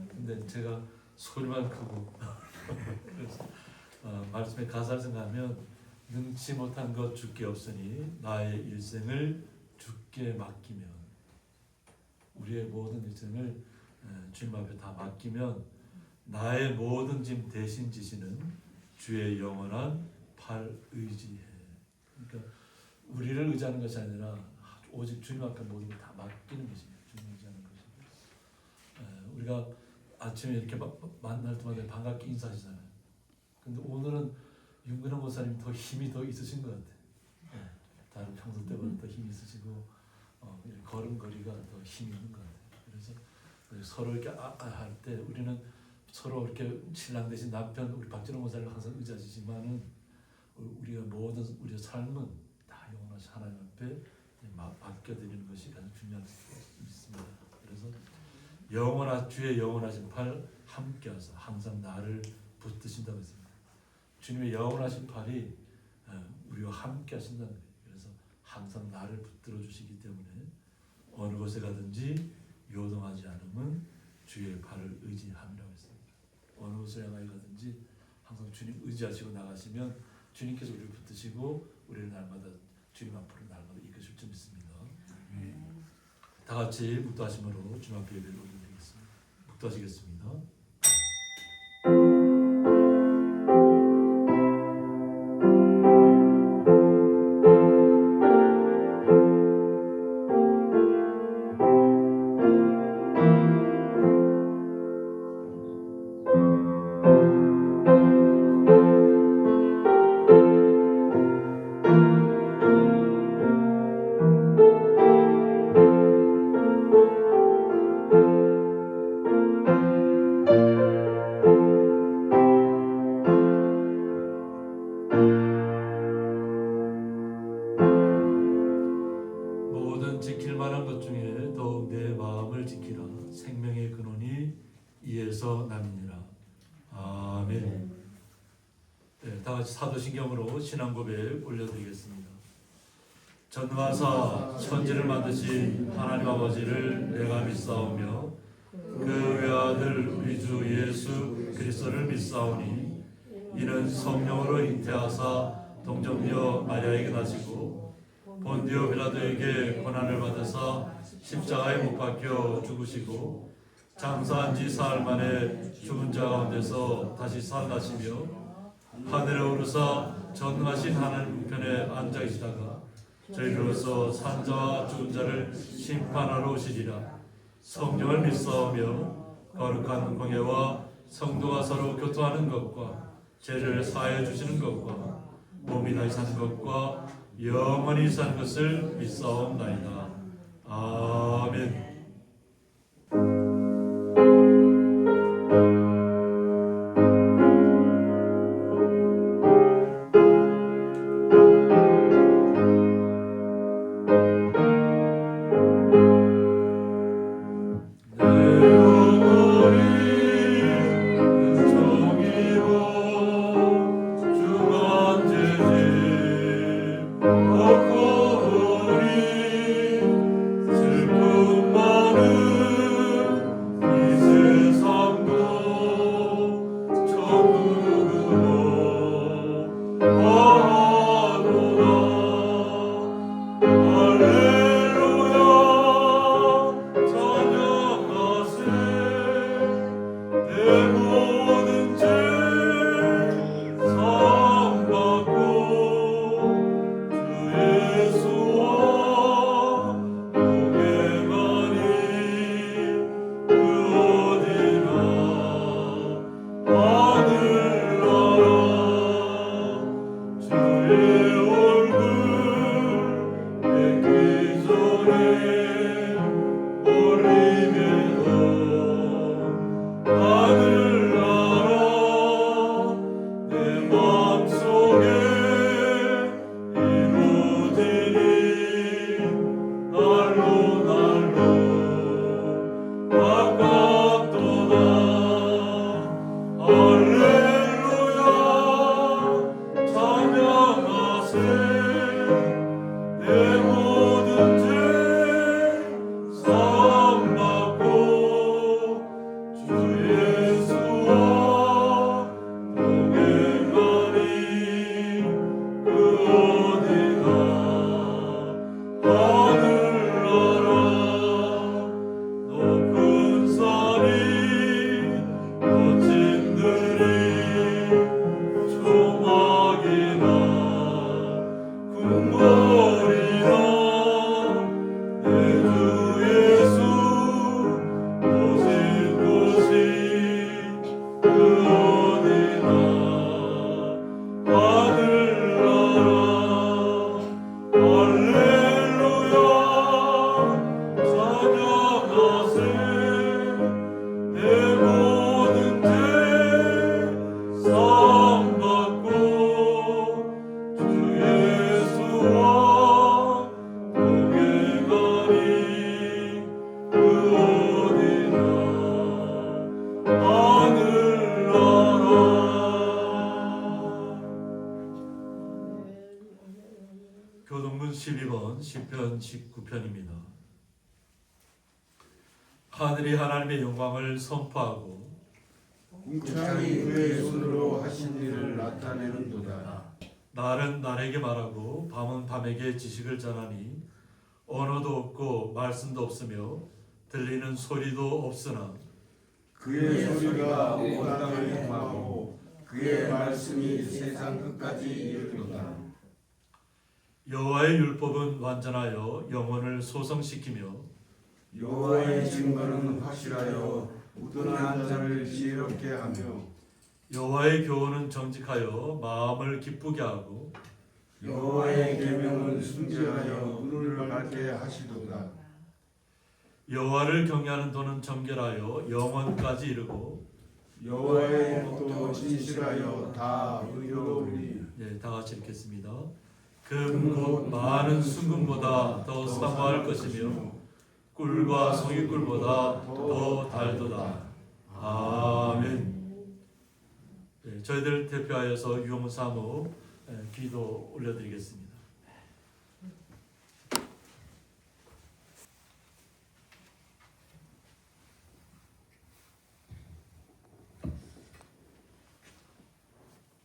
근데 제가 소리만 크고 그래서 말씀의 가사를 생각하면 능치 못한 것 주께 없으니 나의 일생을 주께 맡기면, 우리의 모든 일생을 주님 앞에 다 맡기면 나의 모든 짐 대신 지시는 주의 영원한 팔 의지해. 그러니까 우리를 의지하는 것이 아니라 오직 주님 앞에 모든 걸 다 맡기는 것입니다. 주님 의지하는 것입니다. 우리가 아침에 이렇게 만날 때마다 반갑게 인사하시잖아요. 근데 오늘은 윤근영 목사님 더 힘이 더 있으신 것 같아요. 다른 평소 때보다 더 힘이 있으시고 걸음걸이가 더 힘이 있는 것 같아요. 그래서 서로 이렇게 할 때 우리는 서로 이렇게 신랑 대신 남편 우리 박진호 목사를 항상 의지하시지만은 우리가 모든 우리의 삶은 다 영원하신 하나님 앞에 맡겨드리는 것이 가장 중요한 있습니다. 그래서 주의 영원하신 팔 함께하사 항상 나를 붙드신다고 했습니다. 주님의 영원하신 팔이 우리와 함께 하신다는 거예요. 그래서 항상 나를 붙들어 주시기 때문에 어느 곳에 가든지 요동하지 않음은 주의 발을 의지함이라고 했습니다. 어느 곳을 향하여 가든지 항상 주님 의지하시고 나가시면 주님께서 우리를 붙드시고 우리를 날마다 주님 앞으로 날마다 이끄실 줄 믿습니다. 다 같이 묵도하심으로 주님 앞에 예배를 올려드리겠습니다. 묵도하시겠습니다. 지킬 만한 것 중에 더욱 내 마음을 지키라. 생명의 근원이 이에서 남이니라. 아멘. 네, 다 같이 사도신경으로 신앙 고백 올려드리겠습니다. 전능하사 천지를 만드신 하나님 아버지를 내가 믿사오며 그 외아들 우리 주 예수 그리스도를 믿사오니 이는 성령으로 잉태하사 동정녀 마리아에게 나시고 본디오 빌라도에게 고난을 받으사 십자가에 못 박혀 죽으시고 장사한 지 사흘 만에 죽은 자 가운데서 다시 살아나시며 하늘에 오르사 전능하신 하나님 우편에 앉아 계시다가 저희로서 산자와 죽은 자를 심판하러 오시리라. 성령을 믿사오며 거룩한 공예와 성도가 서로 교통하는 것과 죄를 사하여 주시는 것과 몸이 다시 사는 것과 영원히 사는 것을 믿사옵나이다. 아멘. 슬픔 내 모든 죄 사함받고 주 예수와 동행하니 그 어디나 하늘나라 높은 산이 거친 들이 조막이나 궁궐이나 내 주 예수 오신 곳이 그 어디나 하늘나라 할렐루야 찬양하세 내 모든 죄 사함받고 주 예수와 동행하니 그 어디나 하늘나라. 교동문 12번 시편 19편입니다. 하늘이 하나님의 영광을 선포하고 궁창이 그의 손으로 하신 일을 나타내는도다. 날은 날에게 말하고 밤은 밤에게 지식을 전하니 언어도 없고 말씀도 없으며 들리는 소리도 없으나 그의 소리가 온 땅을 행하고 그의 말씀이 세상 끝까지 이르도다. 여호와의 율법은 완전하여 영혼을 소성시키며 여호와의 증거는 확실하여 우둔한 자를 지혜롭게 하며 여호와의 교훈은 정직하여 마음을 기쁘게 하고 여호와의 계명은 순지하여 눈을 밝게 하시도다. 여호와를 경외하는 도는 정결하여 영원까지 이르고 여호와의 법도 진실하여 다 의로우니 예, 다 같이 읽겠습니다. 금곧 많은 순금보다 더 사모할 것이며 꿀과 송이꿀보다 더 달도다. 아멘. 예, 저희들 대표하여서 유용 사무 기도 올려드리겠습니다.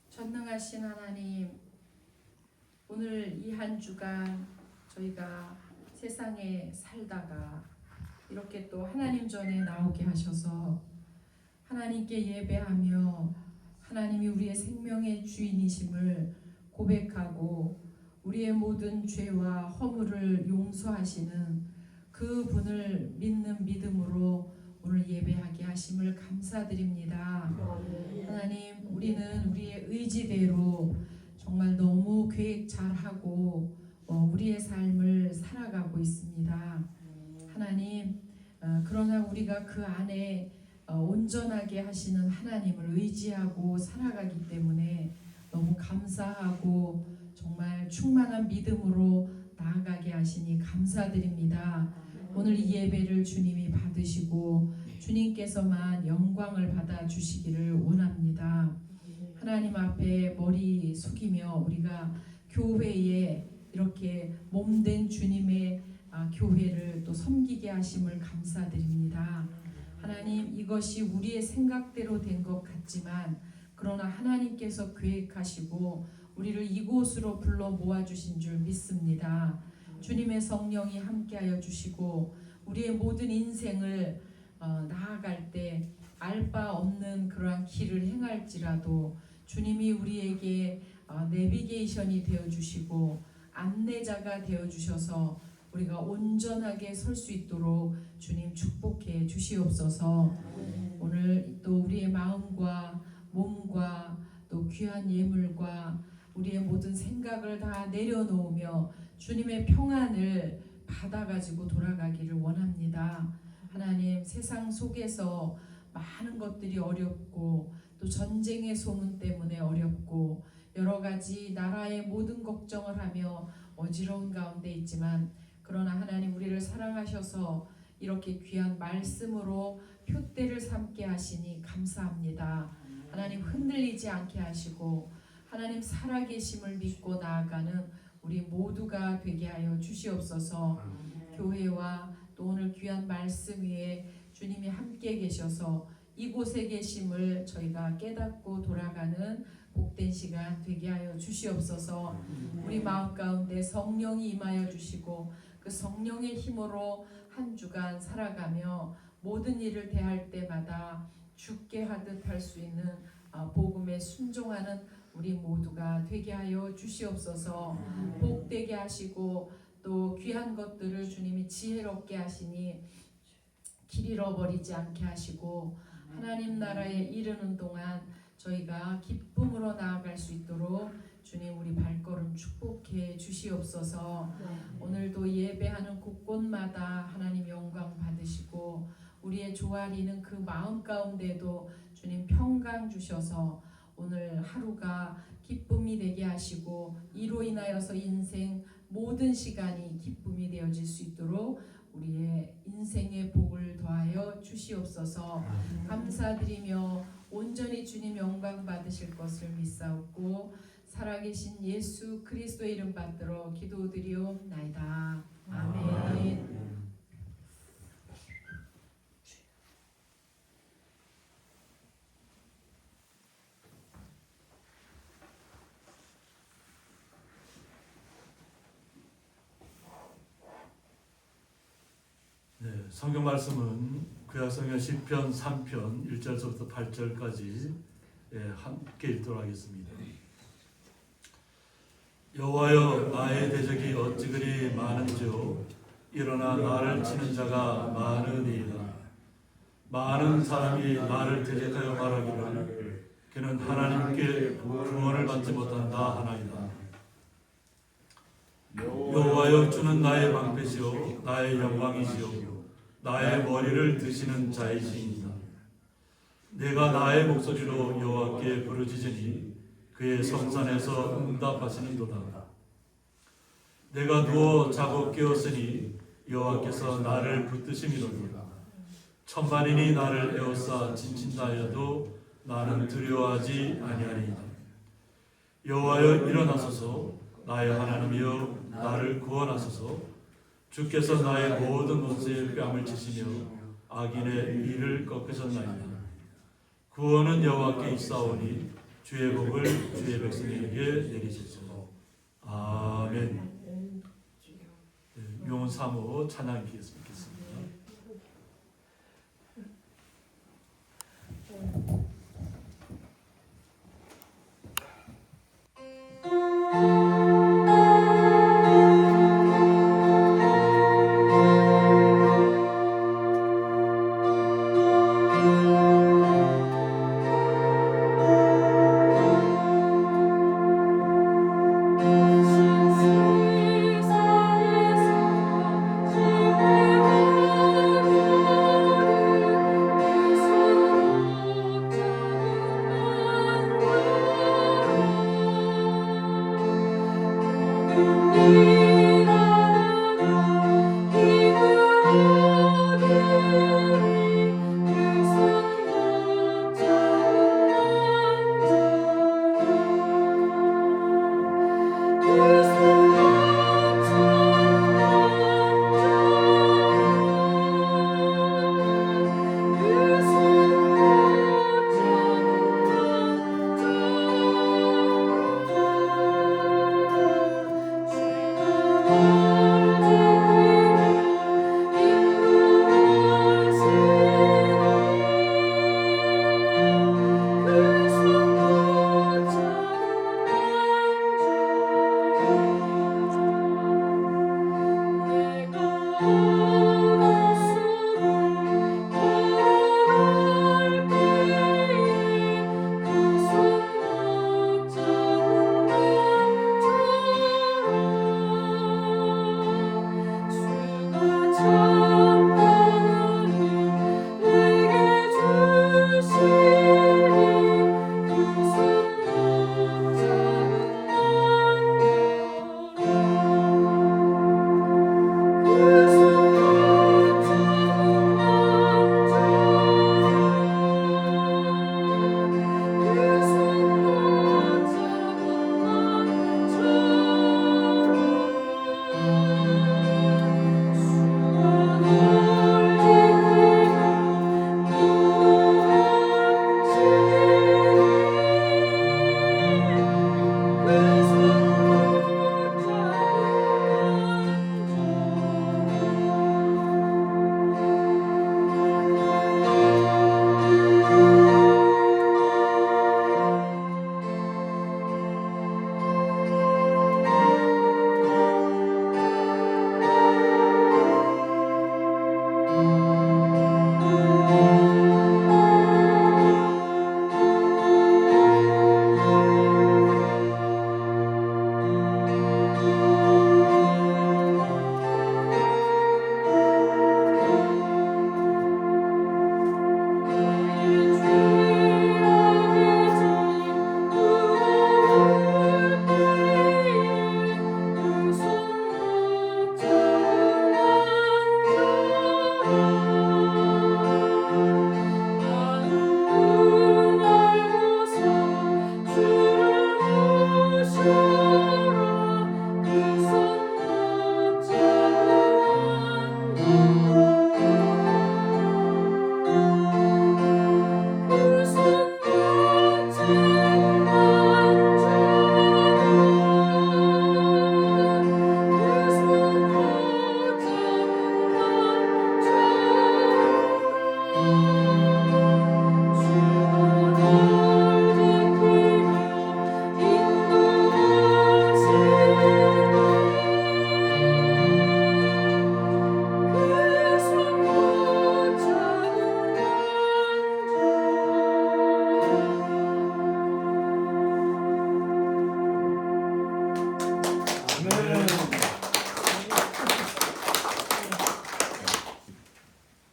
전능하신 하나님, 오늘 이 한 주간 저희가 세상에 살다가 이렇게 또 하나님 전에 나오게 하셔서 하나님께 예배하며 하나님이 우리의 생명의 주인이심을 고백하고 우리의 모든 죄와 허물을 용서하시는 그 분을 믿는 믿음으로 오늘 예배하게 하심을 감사드립니다. 하나님, 우리는 우리의 의지대로 정말 너무 계획 잘하고 우리의 삶을 살아가고 있습니다. 하나님, 그러나 우리가 그 안에 온전하게 하시는 하나님을 의지하고 살아가기 때문에 너무 감사하고 정말 충만한 믿음으로 나아가게 하시니 감사드립니다. 오늘 이 예배를 주님이 받으시고 주님께서만 영광을 받아 주시기를 원합니다. 하나님 앞에 머리 숙이며 우리가 교회에 이렇게 몸된 주님의 교회를 또 섬기게 하심을 감사드립니다. 하나님, 이것이 우리의 생각대로 된 것 같지만 그러나 하나님께서 계획하시고 우리를 이곳으로 불러 모아주신 줄 믿습니다. 주님의 성령이 함께하여 주시고 우리의 모든 인생을 나아갈 때 알 바 없는 그러한 길을 행할지라도 주님이 우리에게 내비게이션이 되어주시고 안내자가 되어주셔서 우리가 온전하게 설 수 있도록 주님 축복해 주시옵소서. 오늘 또 우리의 마음과 몸과 또 귀한 예물과 우리의 모든 생각을 다 내려놓으며 주님의 평안을 받아가지고 돌아가기를 원합니다. 하나님, 세상 속에서 많은 것들이 어렵고 또 전쟁의 소문 때문에 어렵고 여러 가지 나라의 모든 걱정을 하며 어지러운 가운데 있지만 그러나 하나님, 우리를 사랑하셔서 이렇게 귀한 말씀으로 표대를 삼게 하시니 감사합니다. 하나님, 흔들리지 않게 하시고 하나님 살아계심을 믿고 나아가는 우리 모두가 되게 하여 주시옵소서. 교회와 또 오늘 귀한 말씀 위에 주님이 함께 계셔서 이곳에 계심을 저희가 깨닫고 돌아가는 복된 시간 되게 하여 주시옵소서. 우리 마음 가운데 성령이 임하여 주시고 그 성령의 힘으로 한 주간 살아가며 모든 일을 대할 때마다 주께 하듯 할 수 있는 복음에 순종하는 우리 모두가 되게 하여 주시옵소서. 복되게 하시고 또 귀한 것들을 주님이 지혜롭게 하시니 길 잃어버리지 않게 하시고 하나님 나라에 이르는 동안 저희가 기쁨으로 나아갈 수 있도록 주님 우리 발걸음 축복해 주시옵소서. 오늘도 예배하는 곳곳마다 하나님 영광 받으시고 우리의 조아리는 그 마음 가운데도 주님 평강 주셔서 오늘 하루가 기쁨이 되게 하시고 이로 인하여서 인생 모든 시간이 기쁨이 되어질 수 있도록 우리의 인생의 복을 더하여 주시옵소서. 감사드리며 온전히 주님 영광 받으실 것을 믿사옵고 살아계신 예수 그리스도의 이름 받들어 기도드리옵나이다. 아멘. 네, 성경 말씀은 구약성경 시편 3편 1절부터 8절까지 함께 읽도록 하겠습니다. 여호와여 나의 대적이 어찌 그리 많은지요 일어나 나를 치는 자가 많으니이다. 많은 사람이 나를 대적하여 말하기를 그는 하나님께 구원을 받지 못한다 하나이다. 여호와여 주는 나의 방패시요 나의 영광이시요 나의 머리를 드시는 자이시니이다. 내가 나의 목소리로 여호와께 부르짖으니 그의 성산에서 응답하시는도다. 내가 누워 자고 깨었으니 여호와께서 나를 붙드심이로다. 천만인이 나를 에워싸 진친다 하여도 나는 두려워하지 아니하리이다. 여호와여 일어나소서. 나의 하나님이여 나를 구원하소서. 주께서 나의 모든 원수의 뺨을 치시며 악인의 일을 꺾으셨나이다. 구원은 여호와께 있사오니 주의 복을 주의 백성에게 내리시소서. 아멘. 용언 3호 찬양 드리겠습니다.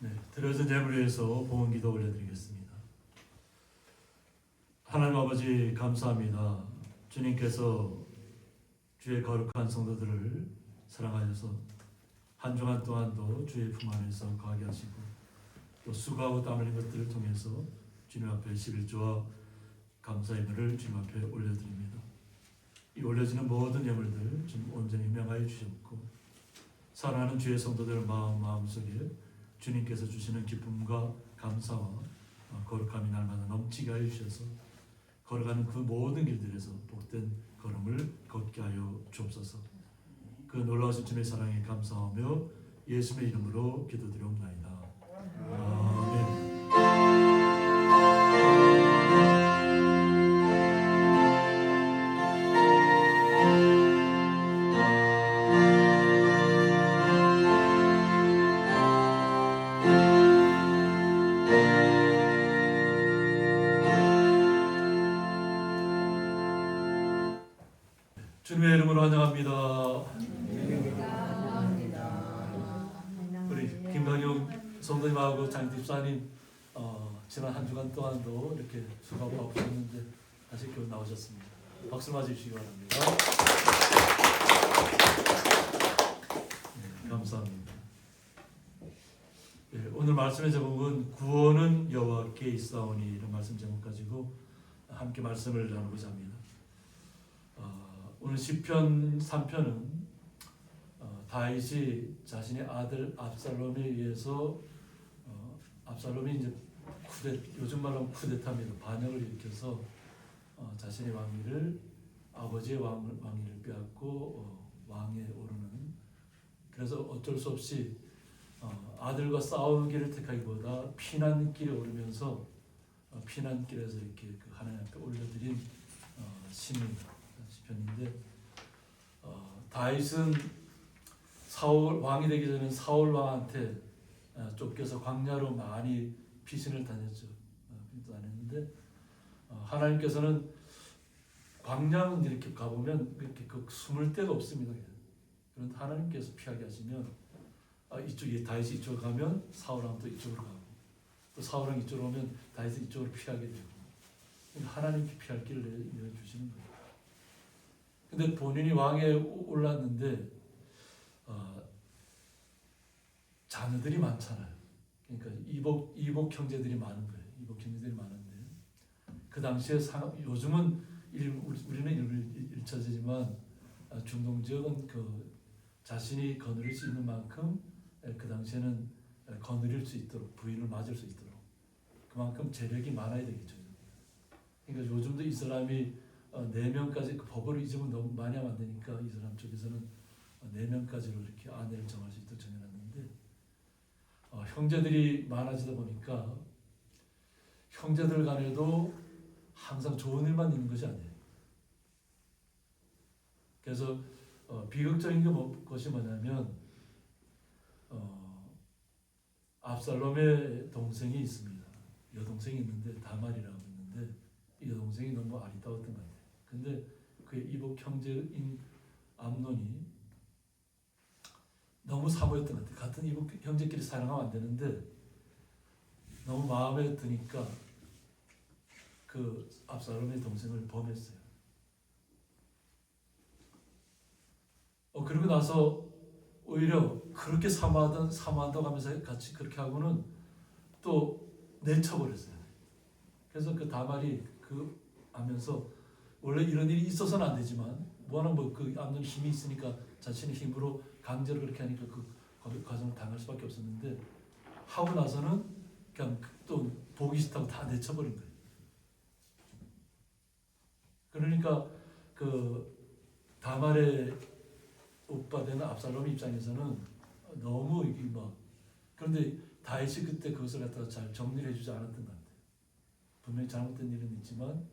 네, 드려진 예물을 위해서 봉헌기도 올려드리겠습니다. 하나님 아버지 감사합니다. 주님께서 주의 거룩한 성도들을 사랑하셔서 한 주간 동안도 주의 품 안에서 거하게 하시고 또 수고하고 땀 흘린 것들을 통해서 주님 앞에 11조와 감사 예물을 주님 앞에 올려드립니다. 이 올려지는 모든 예물들 좀 온전히 명하여 주셨고 사랑하는 주의 성도들 마음속에 주님께서 주시는 기쁨과 감사와 거룩함이 날마다 넘치게 하여 주셔서 걸어가는 그 모든 길들에서 복된 걸음을 걷게 하여 주옵소서. 그 놀라우신 주님의 사랑에 감사하며 예수의 이름으로 기도드리옵나이다. 아멘. 주님의 이름으로 환영합니다. 우리 김강용 성도님하고 장희 집사님 지난 한 주간 동안도 이렇게 수고하고 바쁘셨는데 다시 교회 나오셨습니다. 박수 맞으시기 바랍니다. 네, 감사합니다. 네, 오늘 말씀의 제목은 구원은 여호와께 있사오니 이런 말씀 제목 가지고 함께 말씀을 나누고자 합니다. 오늘 시편 3편은 다윗이 자신의 아들 압살롬에 의해서 압살롬이 이제 요즘 말로 하면 쿠데타입니다. 반역을 일으켜서 자신의 왕위를 아버지의 왕위를 빼앗고 왕에 오르는, 그래서 어쩔 수 없이 아들과 싸우기를 택하기보다 피난길에 오르면서 피난길에서 이렇게 그 하나님 앞에 올려드린 시편인데 다윗은 사울 왕이 되기 전에 사울 왕한테 쫓겨서 광야로 많이 피신을 다녔죠. 다녔는데 하나님께서는 광야는 이렇게 가보면 이렇게 숨을 데가 없습니다. 그런데 하나님께서 피하게 하시면 이쪽에 다윗이 이쪽으로 가면 사울 왕도 이쪽으로 가고 또 사울 왕이 이쪽으로 오면 다윗이 이쪽으로 피하게 되고 하나님께 피할 길을 내주시는 거예요. 근데 본인이 왕에 올랐는데 자녀들이 많잖아요. 그러니까 이복 형제들이 많은 거예요. 이복 형제들이 많은데 그 당시에 요즘은 우리는 일처지지만 중동 지역은 그 자신이 거느릴 수 있는 만큼 그 당시에는 거느릴 수 있도록 부인을 맞을 수 있도록 그만큼 재력이 많아야 되겠죠. 그러니까 요즘도 이슬람이 4명까지 그 법으로 이 점은 너무 많이 하면 안 되니까 이슬람 쪽에서는 4명까지로 이렇게 아내를 정할 수 있도록 정해놨는데 형제들이 많아지다 보니까 형제들 간에도 항상 좋은 일만 있는 것이 아니에요. 그래서 비극적인 것이 뭐냐면 압살롬의 동생이 있습니다. 여동생이 있는데 다말이라고 있는데 이 여동생이 너무 아리따웠던 것 같아요. 근데 그의 이복 형제인 암논이 너무 사모했던 것 같아요. 같은 이복 형제끼리 사랑하면 안 되는데 너무 마음에 드니까 그 압살롬의 동생을 범했어요. 그리고 나서 오히려 그렇게 사모한다고 하면서 같이 그렇게 하고는 또 내쳐버렸어요. 그래서 그 다말이 그 하면서 원래 이런 일이 있어서는 안 되지만 뭐하는 그 암논 힘이 있으니까 자신의 힘으로 강제로 그렇게 하니까 그 과정을 당할 수밖에 없었는데 하고 나서는 그냥 또 보기 싫다고 다 내쳐버린 거예요. 그러니까 그 다말의 오빠 되는 압살롬 입장에서는 너무 그런데 다윗이 그때 그것을 갖다가 잘 정리를 해주지 않았던 것 같아요. 분명히 잘못된 일은 있지만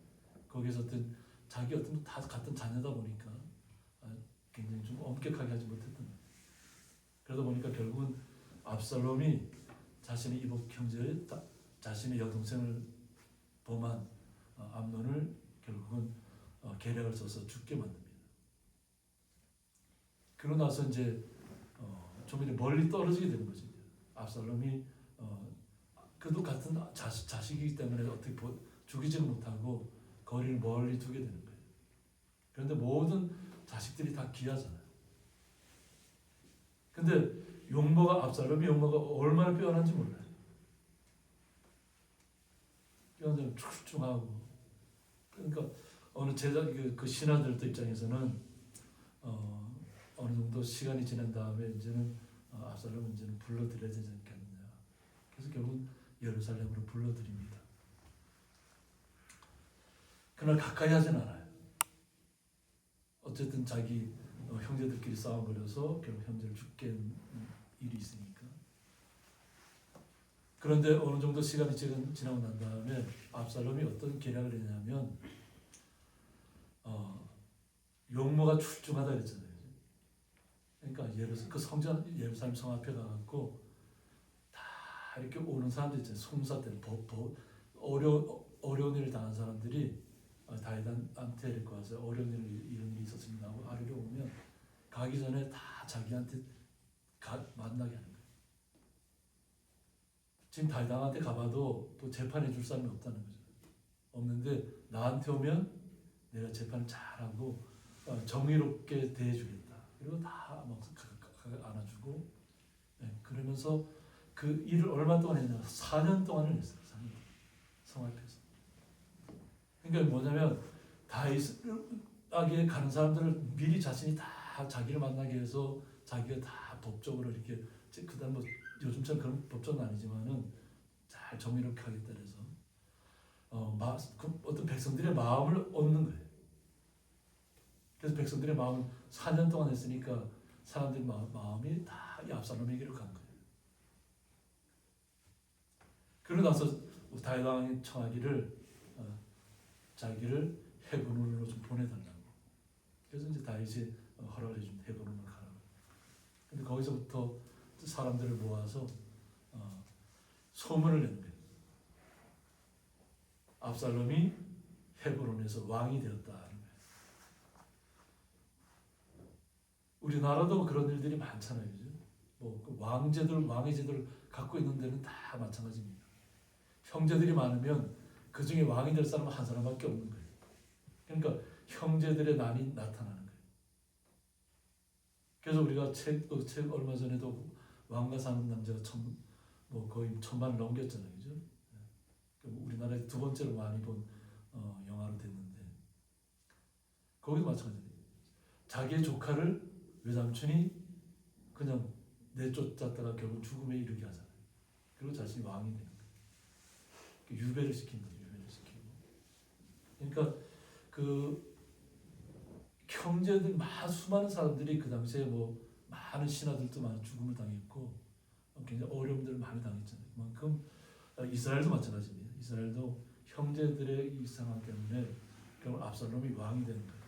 거기서 자기 다 같은 자녀다 보니까 굉장히 좀 엄격하게 하지 못했던 것 같아요. 그러다 보니까 결국은 압살롬이 자신의 이복 형제, 자신의 여동생을 범한 암논을 결국은 계략을 써서 죽게 만듭니다. 그러고 나서 이제 좀 이렇게 멀리 떨어지게 되는 거죠. 압살롬이 그도 같은 자식이기 때문에 어떻게 죽이지는 못하고 거리를 멀리 두게 되는 거예요. 그런데 모든 자식들이 다 귀하잖아요. 근데 압살롬이 용모가 얼마나 빼어난지 몰라요. 빼어나면 출중하고, 그러니까 어느 제자 그 신하들도 입장에서는 어느 정도 시간이 지난 다음에 이제는 압살롬 이제는 불러들여야 되지 않겠느냐. 그래서 결국 예루살렘으로 불러들입니다. 그날 가까이 하진 않아요. 어쨌든 자기 형제들끼리 싸움 벌여서 결국 형제를 죽게 한 일이 있으니까. 그런데 어느 정도 시간이 지나고 난 다음에 압살롬이 어떤 계략을 했냐면 용모가 출중하다 그랬잖아요. 그러니까 그 성전 예루살렘 성 앞에 가갖고 다 이렇게 오는 사람들 있잖아요. 송사 때 어려운 일을 당한 사람들이 다윗한테 이렇게 와서 어려운 이런 일이 있었습니다 하고 아뢰려 오면 가기 전에 다 자기한테 만나게 하는 거예요. 지금 다윗한테 가봐도 또 재판해 줄 사람이 없다는 거죠. 없는데 나한테 오면 내가 재판을 잘하고 정의롭게 대해주겠다. 그리고 다 막 안아주고, 그러면서 그 일을 얼마 동안 했냐? 4년 동안을 했어요. 4년 성 앞에서. 그러니까 뭐냐면 다윗에게 가는 사람들을 미리 자신이 다 자기를 만나게 해서 자기가 다 법적으로 이렇게 그다음 뭐 요즘처럼 그런 법적은 아니지만은 잘 정의롭게 하겠다 그래서 어떤 백성들의 마음을 얻는 거예요. 그래서 백성들의 마음을 4년 동안 했으니까 사람들의 마음이 다 이 압살롬에게로 간 거예요. 그러고 나서 다윗 왕이 청하기를 자기를 헤브론으로 좀 보내달라고. 그래서 이제 다윗이 허락을 해준 헤브론으로 가라고. 근데 거기서부터 사람들을 모아서 소문을 낸 거예요. 압살롬이 헤브론에서 왕이 되었다. 우리나라도 그런 일들이 많잖아요, 그죠? 그 왕의 제도를 갖고 있는 데는 다 마찬가지입니다. 형제들이 많으면 그 중에 왕이 될 사람은 한 사람밖에 없는 거예요. 그러니까 형제들의 난이 나타나는 거예요. 그래서 우리가 책 얼마 전에도 왕과 사는 남자가 거의 1000만을 넘겼잖아요, 그죠? 우리나라에 두 번째로 많이 본 영화로 됐는데 거기도 마찬가지예요. 자기의 조카를 외삼촌이 그냥 내쫓았다가 결국 죽음에 이르게 하잖아요. 그리고 자신이 왕이 되는 거예요. 유배를 시킨 거죠. 유배를 시키고. 그러니까 그 형제들 수많은 사람들이 그 당시에 많은 신하들도 많은 죽음을 당했고 굉장히 어려움들을 많이 당했잖아요. 그만큼 이스라엘도 마찬가지입니다. 이스라엘도 형제들의 이 상황 때문에 결국 압살롬이 왕이 되는 거예요.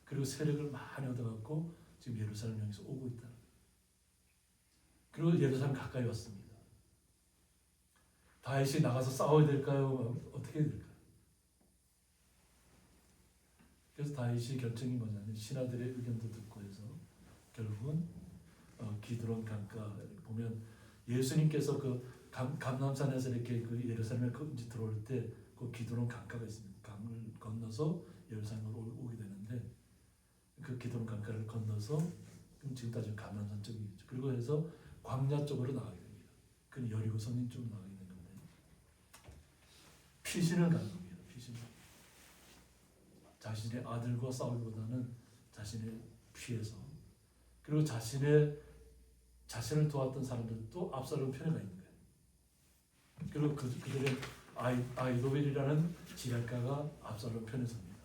그리고 세력을 많이 얻어갖고 지금 예루살렘 향해서 오고 있다. 그리고 예루살렘 가까이 왔습니다. 다윗이 나가서 싸워야 될까요? 어떻게 해야 될까요? 그래서 다윗이 결정이 뭐냐면 신하들의 의견도 듣고 해서 결국은 기드론 강가 보면 예수님께서 그 감람산에서 이렇게 그 예루살렘에 이제 들어올 때 그 기드론 강가가 있습니다. 강을 건너서 예루살렘으로 오게 되는데 그 기드론 강가를 건너서 지금 따지면 감람산 쪽이겠죠. 그리고 해서 광야 쪽으로 나가게 됩니다. 그는 여리고 성린 쪽으로 나가게 된 건데 피신을 가는 겁니다. 피신. 자신의 아들과 싸우기보다는 자신의 피해서 그리고 자신을 도왔던 사람들도 압살롬 편에 가 있는 거예요. 그리고 그들의 아이도벨이라는 지략가가 압살롬 편에 섭니다.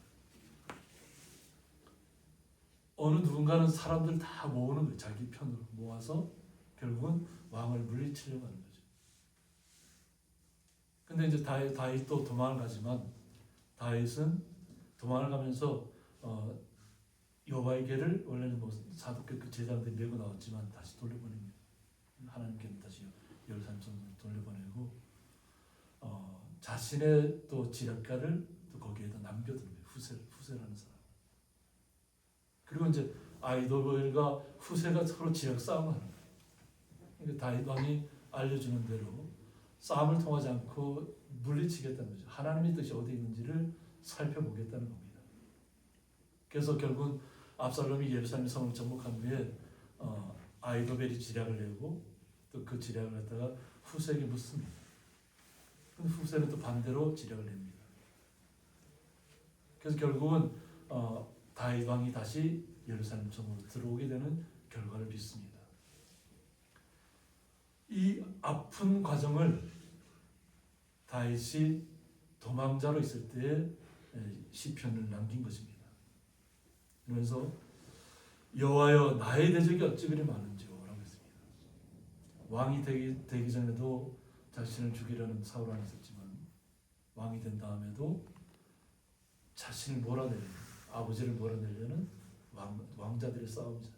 어느 누군가는 사람들 다 모으는 거예요. 자기 편으로 모아서 결국은 왕을 물리치려고 하는 거죠. 근데 이제 다윗도 도망을 가지만 다윗은 도망을 가면서 여호와에게를 원래는 사독교 그 제사장들이 메고 나왔지만 다시 돌려보냅니다. 하나님께는 다시 예루살렘 성전을 돌려보내고 자신의 또 지략가를 또 거기에다 남겨두는 거예요. 후세라는 사람. 그리고 이제 아이도벨과 후세가 서로 지역 싸움을 하는 거예요. 그러니까 다윗 왕이 알려주는 대로 싸움을 통하지 않고 물리치겠다는 거죠. 하나님의 뜻이 어디 있는지를 살펴보겠다는 겁니다. 그래서 결국은 압살롬이 예루살렘 성을 정복한 후에 아이도벨이 지략을 내고 또 그 지략을 갖다가 후세에게 묻습니다. 근데 후세는 또 반대로 지략을 냅니다. 그래서 결국은 다윗 왕이 다시 예루살렘 성으로 들어오게 되는 결과를 빚습니다. 이 아픈 과정을 다윗이 도망자로 있을 때에 시편을 남긴 것입니다. 그러면서 여호와여 나의 대적이 어찌 그리 많은지요 라고 했습니다. 왕이 되기 전에도 자신을 죽이려는 사울 왕이 있었지만 왕이 된 다음에도 자신을 몰아내려는, 아버지를 몰아내려는 왕자들의 싸움이잖아요.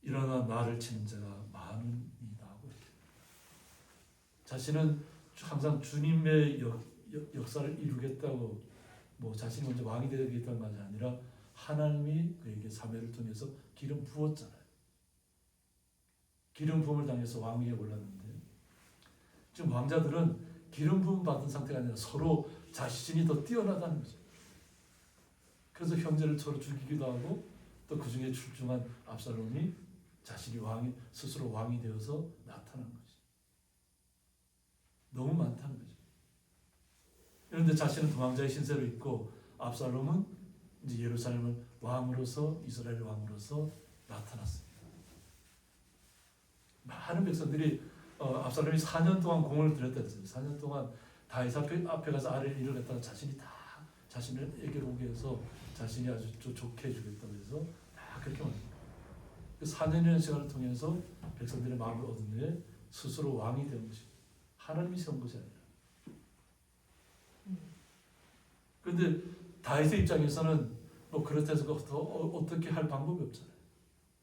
일어나 나를 치는 자가 많으니이다 하고 이렇게. 자신은 항상 주님의 역사를 이루겠다고 뭐 자신이 먼저 왕이 되겠다는 것이 아니라 하나님이 그에게 사매를 통해서 기름 부었잖아요. 기름 부음을 당해서 왕위에 올랐는데 지금 왕자들은 기름 부음 받은 상태가 아니라 서로 자신이 더 뛰어나다는 거죠. 그래서 형제를 서로 죽이기도 하고 또 그 중에 출중한 압살롬이 자신이 스스로 왕이 되어서 나타난 거죠. 너무 많다는 거죠. 그런데 자신은 도망자의 신세로 있고 압살롬은 이제 예루살렘을 왕으로서 이스라엘 왕으로서 나타났습니다. 많은 백성들이 압살롬이 4년 동안 공을 들였다 했어요. 4년 동안 다윗 앞에 가서 아뢰는 일을 갖다가 자신이 다 자신에게로 오게 해서 자신이 아주 좋게 해주겠다고 해서 다 그렇게 만듭니다. 그 4년이라는 시간을 통해서 백성들의 마음을 얻은 후에 스스로 왕이 된 것입니다. 하나님이 세운 것이 아니라. 그런데 다윗의 입장에서는 뭐 그렇다 해서 어떻게 할 방법이 없잖아요.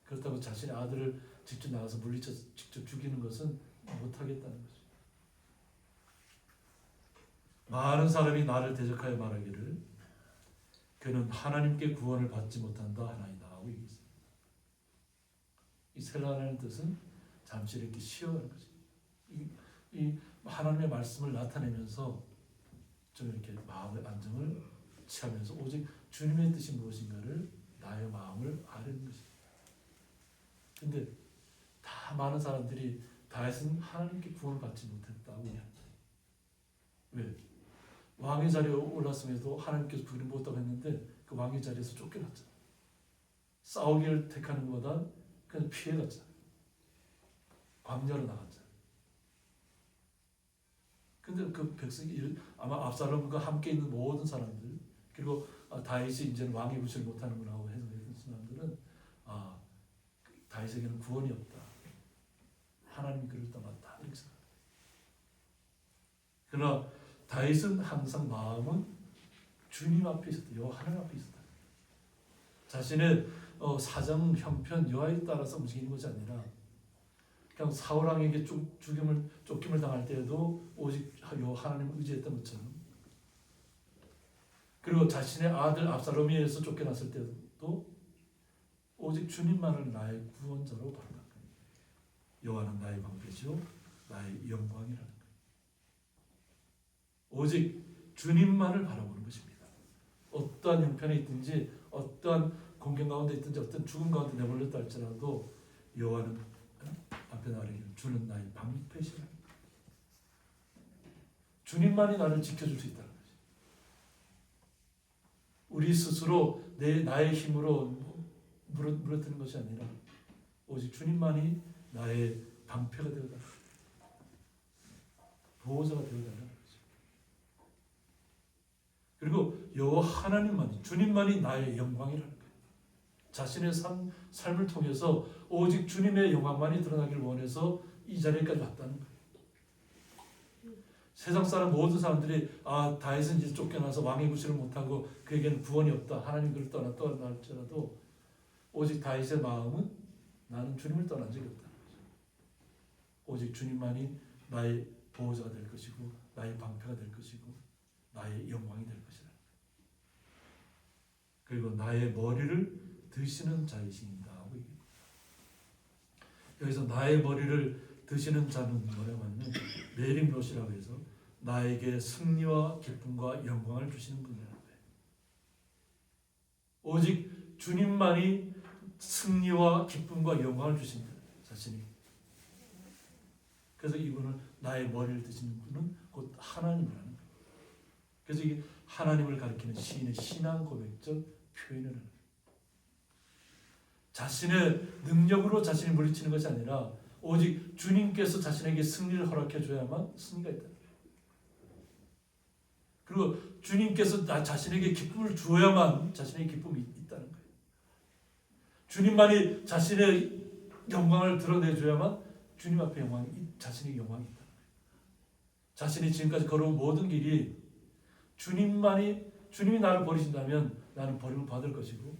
그렇다고 자신의 아들을 직접 나가서 물리쳐 직접 죽이는 것은 못하겠다는 거죠. 많은 사람이 나를 대적하여 말하기를 그는 하나님께 구원을 받지 못한다 하나이다 하고 얘기했습니다. 이 셀라라는 뜻은 잠시 이렇게 쉬어가는 거죠. 이 하나님의 말씀을 나타내면서 좀 이렇게 마음의 안정을 취하면서 오직 주님의 뜻이 무엇인가를 나의 마음을 아는 것입니다. 근데 다 많은 사람들이 다윗은 하나님께 구원을 받지 못했다고 이야기합니다. 왜? 왕의 자리에 올랐음에도 하나님께서 구원을 못하고 했는데 그 왕의 자리에서 쫓겨났잖아요. 싸우기를 택하는 것보다 그냥 피해갔잖아요. 광야로 나갔잖아요. 근데 그 백성이 아마 압살롬과 함께 있는 모든 사람들 그리고 다윗이 이제는 왕의 부실을 못하는구나 하고 해석했던 사람들은 다윗에게는 구원이 없다. 하나님이 그를 떠났다. 이렇게 생각합니다. 그러나 다윗은 항상 마음은 주님 앞에 있었다. 여호와 하나님 앞에 있었다. 자신의 사정, 형편, 여하에 따라서 움직이는 것이 아니라 그냥 사울 왕에게 쫓김을 당할 때에도 오직 여호와 하나님을 의지했던 것처럼 그리고 자신의 아들 압살롬에 의해서 쫓겨났을 때도 오직 주님만을 나의 구원자로 바라는 거예요. 여호와는 나의 방패시요 나의 영광이라는 거예요. 오직 주님만을 바라보는 것입니다. 어떠한 형편에 있든지 어떠한 공경 가운데 있든지 어떤 죽음 가운데 내몰렸다 할지라도 여호와는 앞에 나르기를 주는 나의 방패시라. 주님만이 나를 지켜줄 수 있다는 거지. 우리 스스로 나의 힘으로 물어뜨는 것이 아니라 오직 주님만이 나의 방패가 되어달라. 보호자가 되어달라. 그리고 여호와 하나님만이 주님만이 나의 영광이라는 거예요. 자신의 삶을 통해서 오직 주님의 영광만이 드러나기를 원해서 이 자리까지 왔다는 거예요. 세상 사람 모든 사람들이 다윗은 이제 쫓겨나서 왕의 구실을 못하고 그에게는 구원이 없다. 하나님 그를 떠났다 할지라도 오직 다윗의 마음은 나는 주님을 떠난 적이 없다는 거죠. 오직 주님만이 나의 보호자가 될 것이고 나의 방패가 될 것이고 나의 영광이 될 것이다. 그리고 나의 머리를 드시는 자이십니다 하고 얘기합니다. 여기서 나의 머리를 드시는 자는 뭐라고 하면 메림롯이라고 해서 나에게 승리와 기쁨과 영광을 주시는 분이라는 거예요. 오직 주님만이 승리와 기쁨과 영광을 주신다. 자신이. 그래서 이분은 나의 머리를 드시는 분은 곧 하나님이라는 거예요. 그래서 이게 하나님을 가리키는 시인의 신앙 고백적 표현을 하는 거예요. 자신의 능력으로 자신이 물리치는 것이 아니라 오직 주님께서 자신에게 승리를 허락해 줘야만 승리가 있다. 그리고 주님께서 나 자신에게 기쁨을 주어야만 자신에게 기쁨이 있다는 거예요. 주님만이 자신의 영광을 드러내줘야만 주님 앞에 자신의 영광이 있다는 거예요. 자신이 지금까지 걸어온 모든 길이 주님이 나를 버리신다면 나는 버림을 받을 것이고,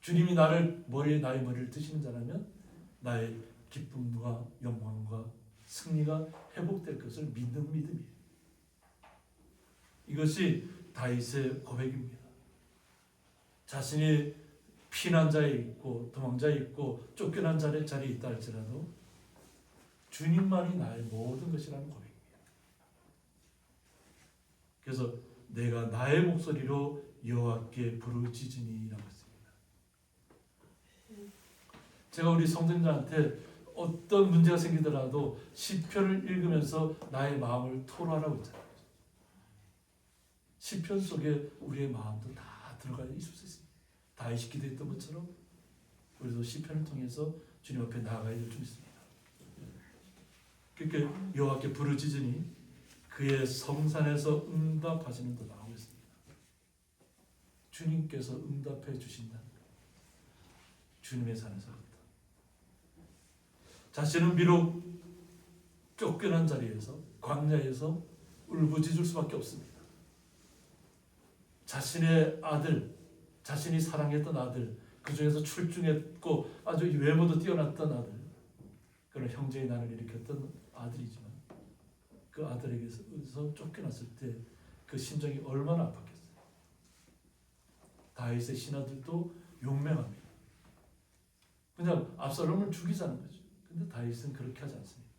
주님이 나의 머리를 드시는 자라면 나의 기쁨과 영광과 승리가 회복될 것을 믿는 믿음이에요. 이것이 다윗의 고백입니다. 자신이 피난자에 있고 도망자에 있고 쫓겨난 자리에 있다 할지라도 주님만이 나의 모든 것이라는 고백입니다. 그래서 내가 나의 목소리로 여호와께 부르짖으니라고 했습니다. 제가 우리 성도님들한테 어떤 문제가 생기더라도 시편을 읽으면서 나의 마음을 토로하라고 했잖아요. 시편 속에 우리의 마음도 다 들어가 있을 수 있습니다. 다윗이 기도했던 것처럼 우리도 시편을 통해서 주님 앞에 나아가야 될 줄 있습니다. 그렇게 여호와께 부르짖으니 그의 성산에서 응답하시는 도 나오고 있습니다. 주님께서 응답해 주신다는 거예요. 주님의 산에서부터. 자신은 비록 쫓겨난 자리에서 광야에서 울부짖을 수밖에 없습니다. 자신의 아들, 자신이 사랑했던 아들, 그 중에서 출중했고 아주 외모도 뛰어났던 아들, 그런 형제의 난을 일으켰던 아들이지만 그 아들에게서 쫓겨났을 때 그 심정이 얼마나 아팠겠어요. 다윗의 신하들도 용맹합니다. 그냥 압살롬을 죽이자는 거죠. 근데 다윗은 그렇게 하지 않습니다.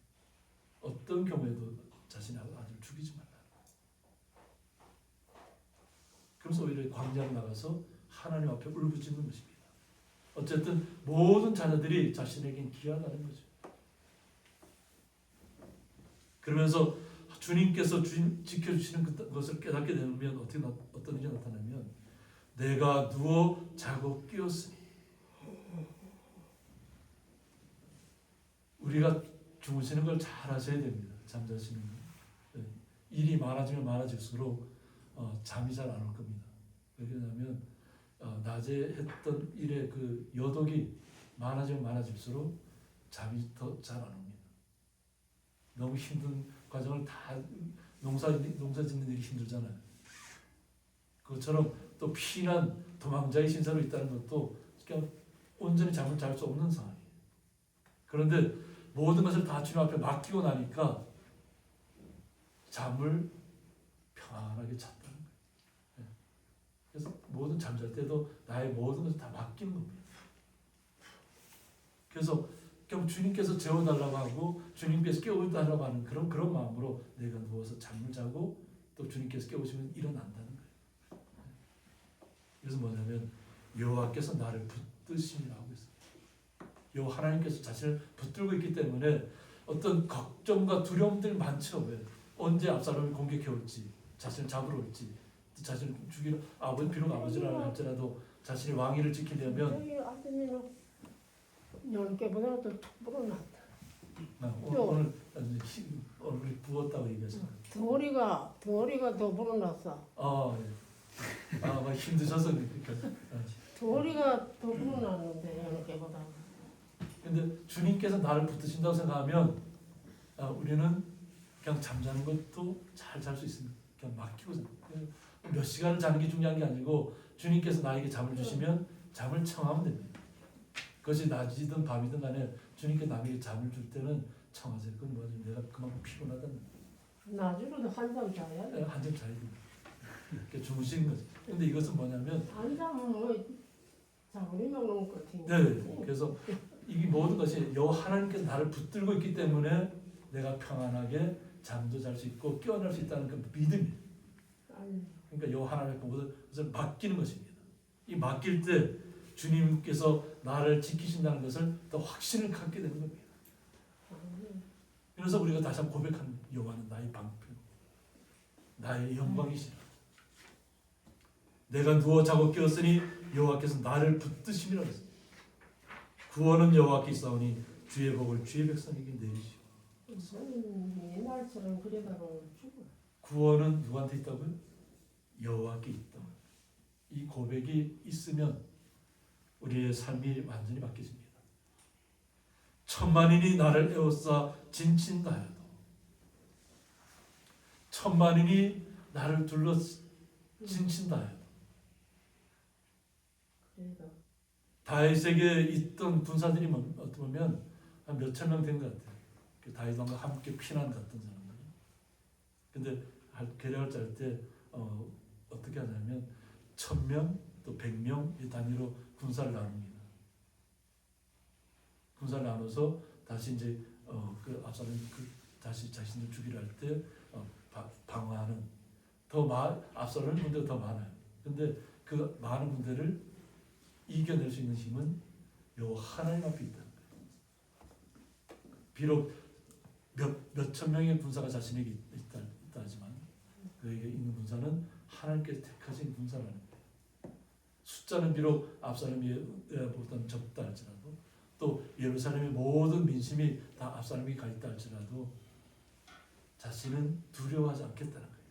어떤 경우에도 자신의 아들을 죽이지 말라. 그래서 오히려 광야로 나가서 하나님 앞에 울부짖는 것입니다. 어쨌든 모든 자녀들이 자신에겐 귀하다는 거죠. 그러면서 주님께서 지켜주시는 것을 깨닫게 되면 어떤 일이 나타나면 내가 누워 자고 깨었으니, 우리가 주무시는 걸 잘 하셔야 됩니다. 잠자시는 거. 일이 많아지면 많아질수록 잠이 잘 안 올 겁니다. 왜냐하면 낮에 했던 일의 그 여독이 많아지면 많아질수록 잠이 더 잘 안 옵니다. 너무 힘든 과정을 다 농사 짓는 일이 힘들잖아요. 그것처럼 또 피난 도망자의 신세로 있다는 것도 그냥 온전히 잠을 잘 수 없는 상황이에요. 그런데 모든 것을 다 주님 앞에 맡기고 나니까 잠을 평안하게 잤다는 거예요. 그래서 모든 잠잘 때도 나의 모든 것을 다 맡기는 겁니다. 그래서 결국 주님께서 재워달라고 하고 주님께서 깨워달라고 하는 그런 마음으로 내가 누워서 잠을 자고 또 주님께서 깨우시면 일어난다는 거예요. 그래서 뭐냐면 여호와께서 나를 붙드심이라고 했어요. 여호와 하나님께서 자신을 붙들고 있기 때문에 어떤 걱정과 두려움들 많죠. 왜? 언제 압살롬이 공격해 올지, 자신을 잡으러 올지, 자신을 죽이러 비록 아버지라 할지라도 자신의 왕위를 지키려면 저기 아드님은 열개보다 더 툭 불어났다. 오늘 얼굴이 부었다고 얘기하잖아요. 덩어리가 더 불어났어. 막 힘드셔서 그러니까. 덩어리가 더 불어났는데 열개보다. 근데 주님께서 나를 붙드신다고 생각하면 우리는 그냥 잠자는 것도 잘 잘 수 있습니다. 그냥 맡기고 몇 시간을 자는 게 중요한 게 아니고 주님께서 나에게 잠을 주시면 잠을 청하면 됩니다. 그것이 낮이든 밤이든 간에 주님께 남에게 잠을 줄 때는 청하세요. 그건 뭐지? 내가 그만큼 피곤하다는 낮으로도 한잠 자야 돼. 한잠 자야 됩니다. 이렇게 주무시는 거죠. 근데 이것은 뭐냐면 앉아면 뭐 장우리 먹는 것 같은데. 네, 그래서 이 모든 것이 여호와 하나님께서 나를 붙들고 있기 때문에 내가 평안하게 잠도 잘 수 있고 깨어날 수 있다는 그 믿음이에요. 아유, 그러니까 여호와 하나님께 모든 것을 맡기는 것입니다. 이 맡길 때 주님께서 나를 지키신다는 것을 더 확신을 갖게 되는 겁니다. 그래서 우리가 다시 한번 고백하는 여호와는 나의 방패, 나의 영광이시라. 내가 누워 자고 깨었으니 여호와께서 나를 붙드심이라 했습니다. 구원은 여호와께 있사오니 주의 복을 주의 백성에게 내리시오. 옛날처럼 그러다가 죽어. 구원은 누구한테 있다고요? 여호와께 있다. 이 고백이 있으면 우리의 삶이 완전히 바뀌어집니다. 천만인이 나를 에워싸 진친다 해도, 천만인이 나를 둘러 진친다 해도, 그래도 다윗에게 있던 군사들이 어떻게 보면 한 몇천 명 된 것 같아요. 그 다윗왕과 함께 피난 갔던 사람들. 근데 계략을 짤 때 어떻게 하냐면 1000명 또 100명 이 단위로 군사를 나눕니다. 군사를 나눠서 다시 이제 그 압살롬이 다시 자신을 죽이려 할 때 방어하는 압살롬 군대가 더 많아요. 근데 그 많은 군대를 이겨낼 수 있는 힘은 여호와 하나님 앞에 있다는 거예요. 비록 몇천 명의 군사가 자신에게 있다 하지만 그에게 있는 군사는 하나님께서 택하신 군사라는 거예요. 숫자는 비록 압살롬이 보다 적다 할지라도, 또 예루살렘의 모든 민심이 다 압살롬이 가 있다 할지라도 자신은 두려워하지 않겠다는 거예요.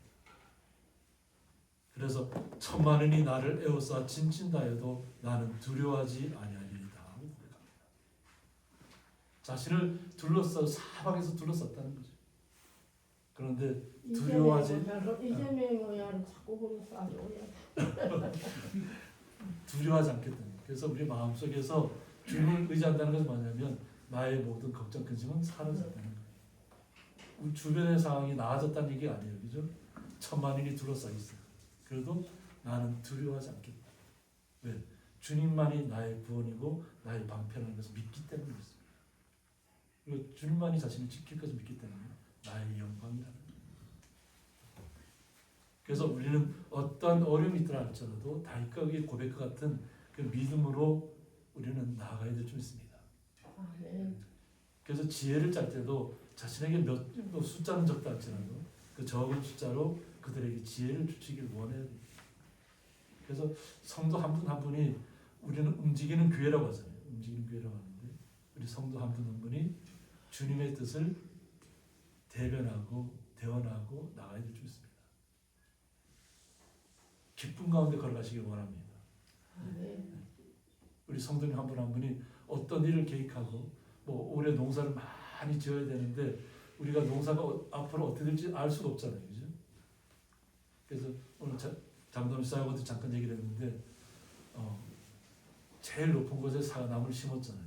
그래서 천만인이 나를 에워싸 진친다 해도 나는 두려워하지 아니하리이다 하고 고백합니다. 자신을 둘러싸 사방에서 둘러쌌다는 거죠. 그런데 두려워하지 이재명을 자꾸 보면서 아주 두려워하지 않겠다는 거예요. 그래서 우리 마음속에서 주님을 의지한다는 것은 뭐냐면 나의 모든 걱정 근심은 사라졌다는 거예요. 우리 주변의 상황이 나아졌다는 얘기가 아니에요. 그죠? 천만인이 둘러싸 있어요. 그래도 나는 두려워하지 않겠다. 왜? 주님만이 나의 구원이고 나의 방패라는 것을 믿기 때문에 그렇습니다. 그리고 주님만이 자신을 지킬 것을 믿기 때문에 나의 영광이라는 거예요. 그래서 우리는 어떤 어려움이 있더라 할지라도 다윗과 그의 고백과 같은 그 믿음으로 우리는 나아가야 될 줄 믿습니다. 그래서 지혜를 짤 때도 자신에게 숫자는 적다 할지라도 그 적은 숫자로 그들에게 지혜를 주시길 원해야 됩니다. 그래서 성도 한 분 한 분이 우리는 움직이는 교회라고 하잖아요. 움직이는 교회라고 하는데 우리 성도 한 분 한 분이 주님의 뜻을 대변하고 대언하고 나가야 될 줄 믿습니다. 기쁨 가운데 걸어가시길 원합니다. 우리 성도님 한 분 한 분이 어떤 일을 계획하고 뭐 올해 농사를 많이 지어야 되는데 우리가 농사가 앞으로 어떻게 될지 알 수가 없잖아요. 그죠? 그래서 오늘 장담 사역한테 잠깐 얘기를 했는데 제일 높은 곳에 사과나무를 심었잖아요.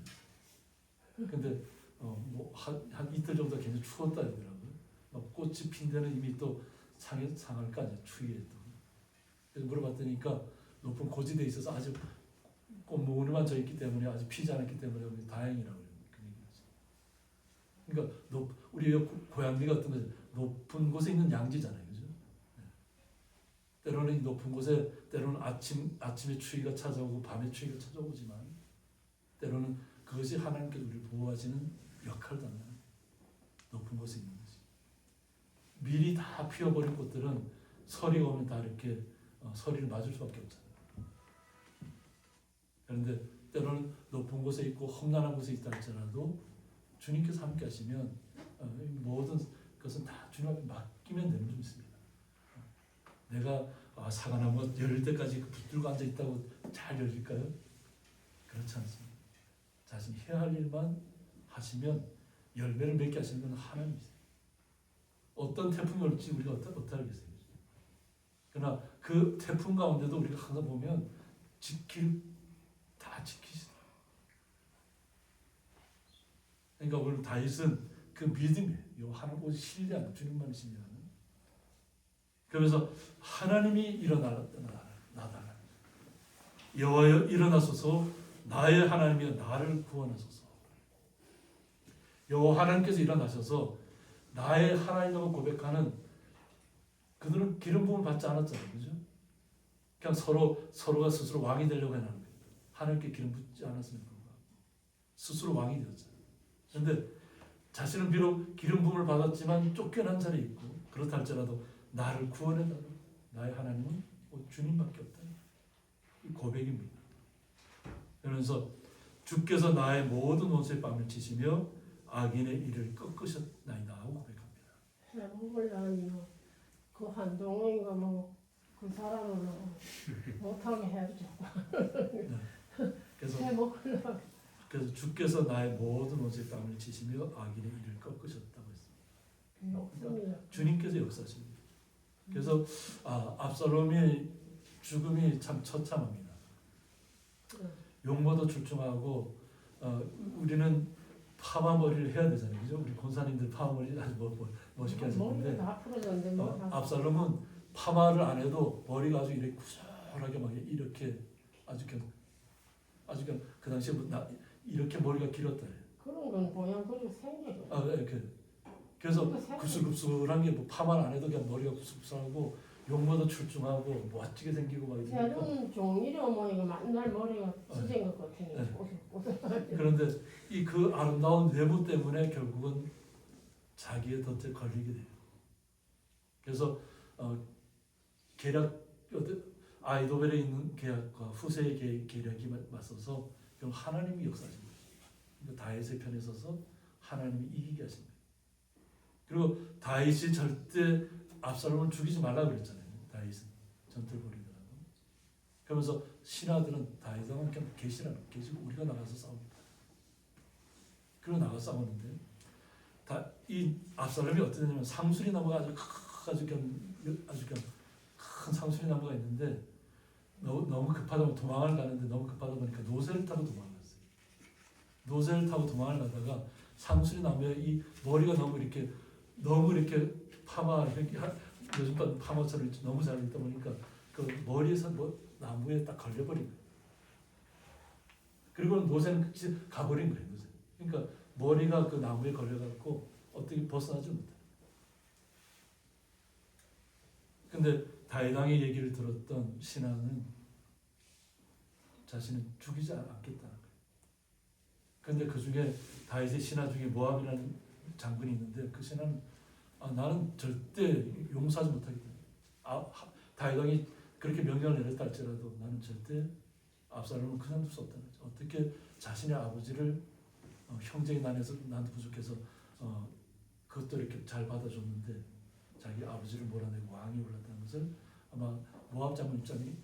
근데 뭐 한 이틀 정도 굉장히 추웠다 하더라고요. 막 꽃이 핀 데는 이미 또 상할까 이제 추위에 또. 그래서 물어봤더니까 높은 고지대에 있어서 아직 꽃무늬만 져 있기 때문에 아직 피지 않았기 때문에 다행이라고 그러니까 우리 고양이가 어떤 거죠? 높은 곳에 있는 양지잖아요, 그죠? 때로는 높은 곳에 때로는 아침에 추위가 찾아오고 밤에 추위가 찾아오지만 때로는 그것이 하나님께서 우리를 보호하시는 역할도 한다. 높은 곳에 있는 것이. 미리 다 피어버린 꽃들은 설이 오면 다 이렇게 서리를 맞을 수밖에 없잖아요. 그런데 때로는 높은 곳에 있고 험난한 곳에 있다 할지라도 주님께서 함께 하시면 모든 것은 다 주님 앞에 맡기면 되는 줄 믿습니다. 내가 사과나무가 열릴 때까지 붙들고 앉아 있다고 잘 열릴까요? 그렇지 않습니다. 자신이 해야 할 일만 하시면 열매를 맺게 하시는 건 하나님이세요. 어떤 태풍이 올지 우리가 어떻게 알겠어요? 그러나 그 태풍 가운데도 우리가 항상 보면 다 지키시더라고요. 그러니까 오늘 다윗은 그 믿음이에요. 하나님 오직 신뢰하는 주님만을 신뢰하는. 그러면서 하나님이 일어나라 나다 하나님. 여호와여 일어나소서 나의 하나님이여 나를 구원하소서. 여호와 하나님께서 일어나셔서 나의 하나님이라고 고백하는 그들은 기름 부음을 받지 않았잖아요, 그죠? 그냥 서로가 스스로 왕이 되려고 해나는 거예요. 하나님께 기름 붓지 않았음에도 불구하고 스스로 왕이 되었잖아요. 그런데 자신은 비록 기름 부음을 받았지만 쫓겨난 자리에 있고 그렇다 할지라도 나를 구원해달라. 나의 하나님은 주님밖에 없다. 이 고백입니다. 그러면서 주께서 나의 모든 옷에 뺨을 치시며 악인의 일을 꺾으셨나이다 하고 고백합니다. 해보려니요. 그 한동훈이가 뭐그 사람을 못하게 해줘. 그래서 주께서 나의 모든 옷에 뺨을 치시며 악인의 일을 꺾으셨다고 했습니다. 없습니다. 주님께서 역사십니다. 그래서 압살롬의 죽음이 참 처참합니다. 용모도 출중하고 우리는 파마 머리를 해야 되잖아요, 그죠? 우리 권사님들 파마 머리 아주 멋있게 하시는데 머리가 다 풀어졌는데 뭐 압살롬은 파마를 안 해도 머리가 아주 이렇게 구절하게 막 이렇게 아주 그냥 그 당시에 이렇게 머리가 길었다. 그런 건 모양 그리고 생겨요. 이렇게 그래서 구슬구슬한 게 뭐 파마를 안 해도 그냥 머리가 구슬구슬하고 용모도 출중하고 멋지게 생기고 막 이러니까. 새로운 종이래 어머니가 맨날 머리가 찢은 것 같으니 네. 그런데 이 그 아름다운 외모 때문에 결국은 자기의 덫에 걸리게 돼요. 그래서 아이도벨에 있는 계략과 후세의 계략이 맞서서 그럼 하나님이 역사하십니다. 그러니까 다윗의 편에 서서 하나님이 이기게 하십니다. 그리고 다윗이 절대 압살롬을 죽이지 말라 그랬잖아요. 다윗은 전투를 벌이더라도. 그러면서 신하들은 다윗하고 그냥 계시고 우리가 나가서 싸웁니다. 그리고 나가서 싸우는데 이 압살롬이 어떻게 되냐면 상수리 나무가 아주 큰 상수리 나무가 있는데 너무 급하다 보니 도망을 가는데 너무 급하다 보니까 노새를 타고 도망갔어요. 노새를 타고 도망을 가다가 상수리 나무에 이 머리가 너무 이렇게 요즘 파마처럼 너무 잘 있다 보니까 그 머리에서 나무에 딱 걸려버린 거예요. 그리고 노새는 가버린 거예요. 노새. 그러니까 머리가 그 나무에 걸려갖고 어떻게 벗어나지 못해요. 근데 다윗 왕의 얘기를 들었던 신하는 자신은 죽이지 않겠다는 거예요. 근데 그 중에 다윗의 신하 중에 모압이라는 장군이 있는데 그 신하는 나는 절대 용서하지 못하겠다. 다윗 왕이 그렇게 명령을 내렸다 할지라도 나는 절대 압살롬을 그냥 둘 수 없다는 거죠. 어떻게 자신의 아버지를 형제의 난에서 나도 부족해서 그것도 이렇게 잘 받아줬는데 자기 아버지를 몰아내고 왕이 올랐다는 것을 아마 모압 장군 입장이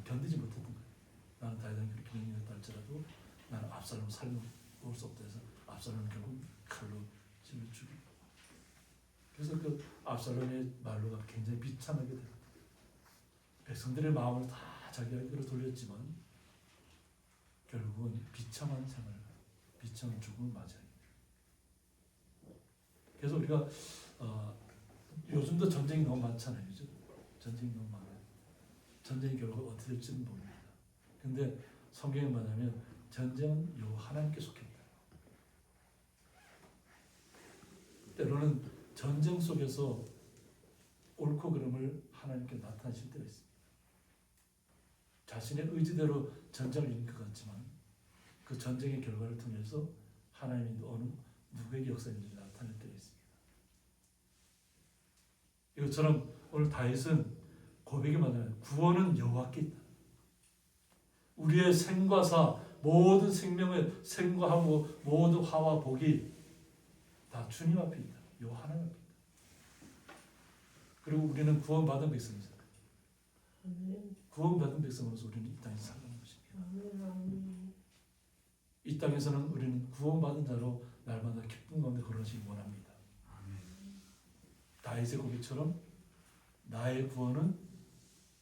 견디지 못했던 거예요. 나는 다윗 왕이 그렇게 명령했다 할지라도 나는 압살롬을 살려놓을 수 없다 해서 압살롬을 결국 칼로 찔러 죽이고. 그래서 그 압살롬의 말로가 굉장히 비참하게 됩니다. 백성들의 마음을 다 자기에게로 돌렸지만 결국은 비참한 생활을, 비참한 죽음을 맞이합니다. 그래서 우리가 요즘도 전쟁이 너무 많잖아요, 그죠? 전쟁이 너무 많아요. 전쟁이 결국 어떻게 될지는 모릅니다. 근데 성경에 말하면 전쟁은 여호와 하나님께 속했다. 때로는 전쟁 속에서 옳고 그름을 하나님께 나타내실 때가 있습니다. 자신의 의지대로 전쟁을 이긴 것 같지만 그 전쟁의 결과를 통해서 하나님이 어느 누구에게 역사했는지 나타낼 때가 있습니다. 이것처럼 오늘 다윗은 고백이 많아요. 구원은 여호와께 있다. 우리의 생과 사, 모든 생명의 생과 하고 모든 화와 복이 다 주님 앞에 있다. 여호와 하나님 앞에 있다. 그리고 우리는 구원받은 백성이잖아요. 구원받은 백성으로서 우리는 이 땅에서 살아가는 것입니다. 이 땅에서는 우리는 구원받은 자로 날마다 기쁨 가운데 걸어지기 원합니다. 다윗의 고백처럼 나의 구원은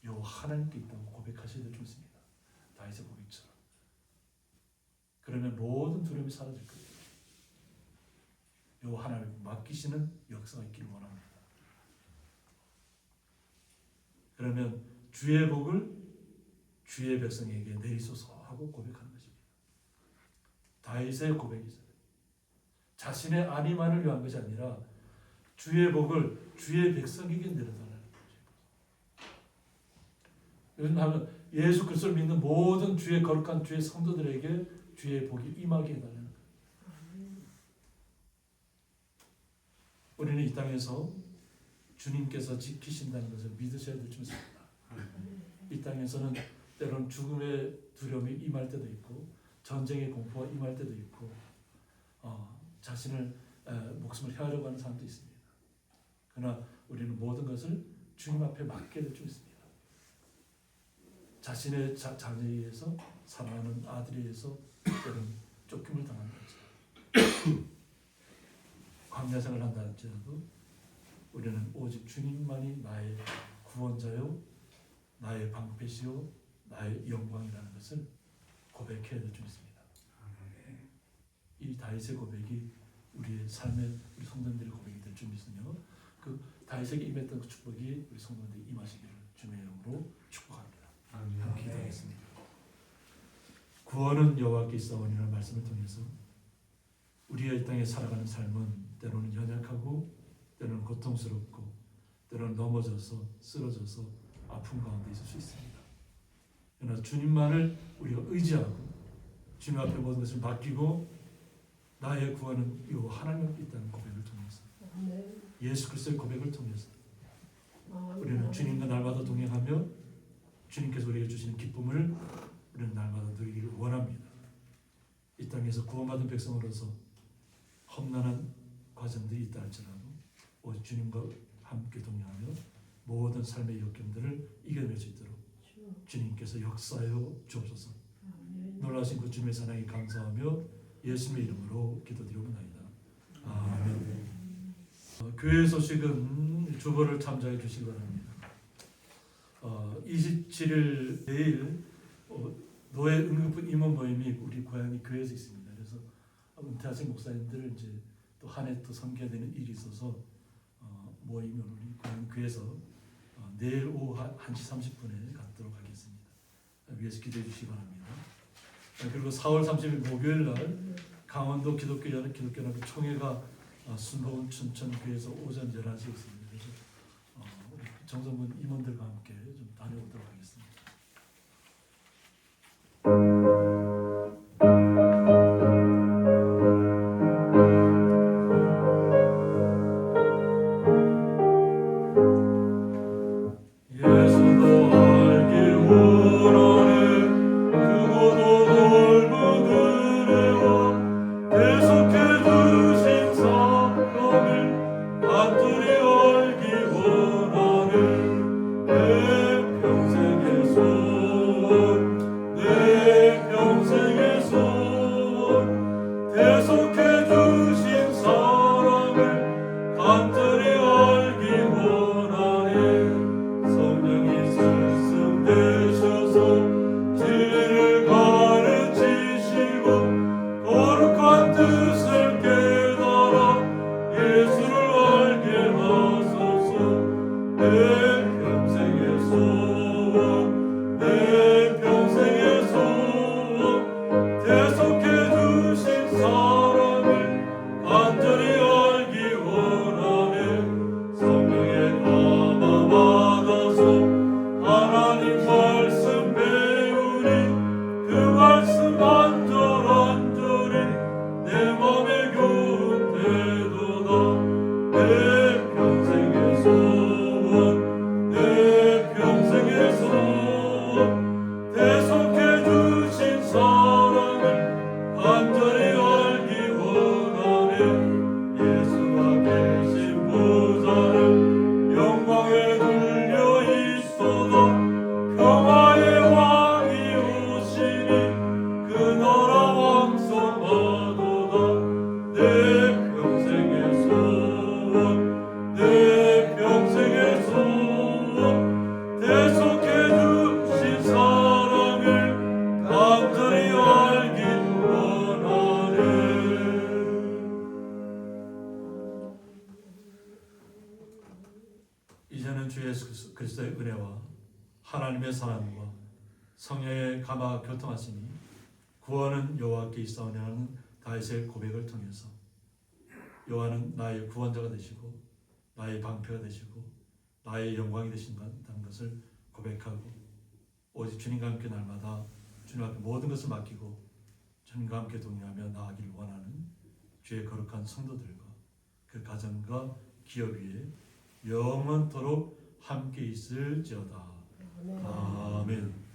여호와 하나님께 있다고 고백하셔야 될 줄 믿습니다. 다윗의 고백처럼. 그러면 모든 두려움이 사라질 거예요. 여호와 하나님께 맡기시는 역사가 있기를 원합니다. 그러면 주의 복을 주의 백성에게 내리소서 하고 고백하는 것입니다. 다윗의 고백이죠. 자신의 안위만을 위한 것이 아니라 주의 복을 주의 백성에게 내려달라는 거죠. 왜냐하면 예수 그리스도를 믿는 모든 주의 거룩한 주의 성도들에게 주의 복이 임하게 해달라는 거예요. 우리는 이 땅에서 주님께서 지키신다는 것을 믿으셔야 될 줄 믿습니다. 이 땅에서는 때로는 죽음의 두려움이 임할 때도 있고 전쟁의 공포가 임할 때도 있고 자신을 목숨을 헤아려고 하는 사람도 있습니다. 그러나 우리는 모든 것을 주님 앞에 맡게 될 줄 믿습니다. 자신의 자녀에 의해서 사랑하는 아들에 의해서 때로는 쫓김을 당하는 거죠. 광야생활을 한다 할지라도 우리는 오직 주님만이 나의 구원자요 나의 방패시요 나의 영광이라는 것을 고백해야 될 줄 믿습니다. 이 다윗의 고백이 우리의 삶의 우리 성도들의 고백이 될 줄 믿으며 그 다윗에게 임했던 그 축복이 우리 성도들이 임하시기를 주님의 이름으로 축복합니다. 함께 기도하겠습니다. 구원은 여호와께 있사오니라는 말씀을 통해서 우리가 이 땅에 살아가는 삶은 때로는 연약하고 때로는 고통스럽고 때로는 넘어져서 쓰러져서 아픔 가운데 있을 수 있습니다. 그러나 주님만을 우리가 의지하고 주님 앞에 모든 것을 맡기고 나의 구원은 이 하나님 앞에 있다는 고백을 통해서 예수 그리스도의 고백을 통해서 우리는 주님과 날마다 동행하며 주님께서 우리에게 주시는 기쁨을 우리는 날마다 누리기를 원합니다. 이 땅에서 구원받은 백성으로서 험난한 과정들이 있다 할지라도 오직 주님과 함께 동행하며 모든 삶의 역경들을 이겨낼 수 있도록 주님께서 역사하여 주옵소서. 놀라신 그 주님의 사랑에 감사하며 예수님의 이름으로 기도드리옵나이다. 아멘. 교회 소식은 주보를 참조해 주시기 바랍니다. 27일 내일 노예 응급 임원 모임이 우리 고향이 교회에서 있습니다. 그래서 은퇴하신 목사님들 이제 또 한 해 또 섬겨야 되는 일이 있어서 모임을 우리 고향 교회에서 내일 오후 1시 30분에 갖도록 하겠습니다. 위에서 기도해 주시기 바랍니다. 그리고 4월 30일 목요일 날 강원도 기독교연합 총회가 순복음 춘천교회에서 오전 11시에 있습니다. 그래서 우리 정성군 임원들과 함께 좀 다녀오도록 하겠습니다. 이제는 주 예수 그리스도의 은혜와 하나님의 사랑과 성령의 감화가 교통하시니 구원은 여호와께 있사오냐는 다윗의 고백을 통해서 여호와는 나의 구원자가 되시고 나의 방패가 되시고 나의 영광이 되신다는 것을 고백하고 오직 주님과 함께 날마다 주님 앞에 모든 것을 맡기고 주님과 함께 동행하며 나아가기를 원하는 주의 거룩한 성도들과 그 가정과 기업 위에 영원토록 함께 있을지어다. 아멘.